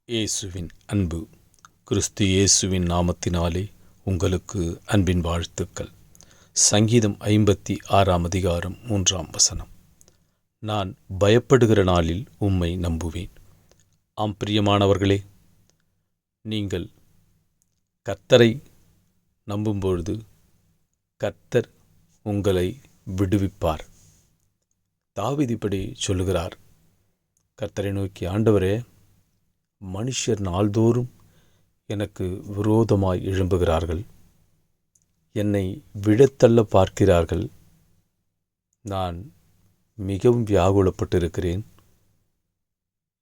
இயேசுவின் அன்பு. கிறிஸ்து இயேசுவின் நாமத்தினாலே உங்களுக்கு அன்பின் வாழ்த்துக்கள். சங்கீதம் 56 அதிகாரம் 3 நான் பயப்படுகிற நாளில் உம்மை நம்புவேன். ஆம் பிரியமானவர்களே, நீங்கள் கர்த்தரை நம்பும்பொழுது கர்த்தர் உங்களை விடுவிப்பார். தாவீது இப்படி சொல்லுகிறார், கர்த்தரை நோக்கி, ஆண்டவரே, மனுஷர் நாள்தோறும் எனக்கு விரோதமாய் எழும்புகிறார்கள், என்னை விழத்தள்ள பார்க்கிறார்கள். நான் மிகவும் வியாகுலப்பட்டிருக்கிறேன்.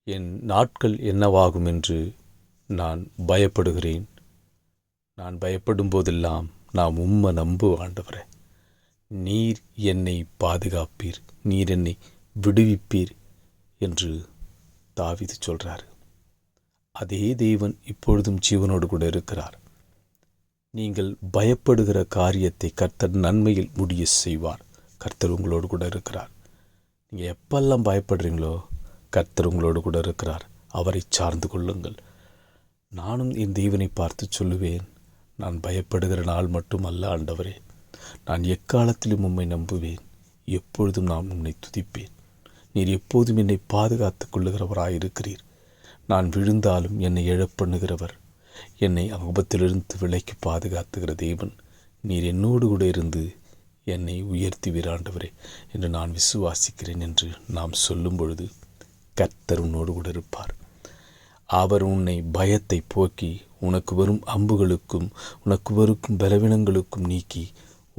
என் நாட்கள் என்னவாகும் என்று நான் பயப்படுகிறேன். நான் பயப்படும் போதெல்லாம் நான் உம்மை நம்பு ஆண்டவரே. நீர் என்னை பாதுகாப்பீர், நீர் என்னை விடுவிப்பீர் என்று தாவீது சொல்கிறார். அதே தேவன் இப்பொழுதும் ஜீவனோடு கூட இருக்கிறார். நீங்கள் பயப்படுகிற காரியத்தை கர்த்தர் நன்மையில் முடிய செய்வார். கர்த்தர் உங்களோடு கூட இருக்கிறார். நீங்கள் எப்பெல்லாம் பயப்படுறீங்களோ கர்த்தர் உங்களோடு கூட இருக்கிறார். அவரை சார்ந்து கொள்ளுங்கள். நானும் என் தேவனை பார்த்து சொல்லுவேன், நான் பயப்படுகிற நாள் மட்டுமல்ல ஆண்டவரே, நான் எக்காலத்திலும் உம்மை நம்புவேன். எப்பொழுதும் நான் உம்மை துதிப்பேன். நீர் எப்போதும் என்னை பாதுகாத்துக் கொள்ளுகிறவராயிருக்கிறீர். நான் விழுந்தாலும் என்னை எழப்பண்ணுகிறவர், என்னை ஆபத்திலிருந்து விலைக்கு பாதுகாத்துகிற தேவன், நீர் என்னோடு கூட இருந்து என்னை உயர்த்தி ஆண்டவரே என்று நான் விசுவாசிக்கிறேன் என்று நாம் சொல்லும் பொழுது கர்த்தர் உன்னோடு கூட இருப்பார். அவர் உன்னை பயத்தை போக்கி உனக்கு வரும் அம்புகளுக்கும் உனக்கு வரும் பலவீனங்களுக்கும் நீக்கி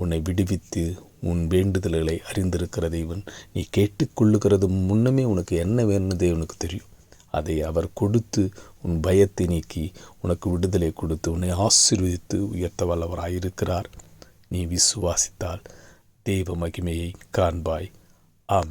உன்னை விடுவித்து உன் வேண்டுதல்களை அறிந்திருக்கிற தேவன். நீ கேட்டுக்கொள்ளுகிறது முன்னமே உனக்கு என்ன வேணும்னு தேவனுக்கு தெரியும். அதை அவர் கொடுத்து உன் பயத்தை நீக்கி உனக்கு விடுதலை கொடுத்து உன்னை ஆசீர்வதித்து உயர்த்த வல்லவராயிருக்கிறார். நீ விசுவாசித்தால் தெய்வ மகிமையை காண்பாய். ஆமென்.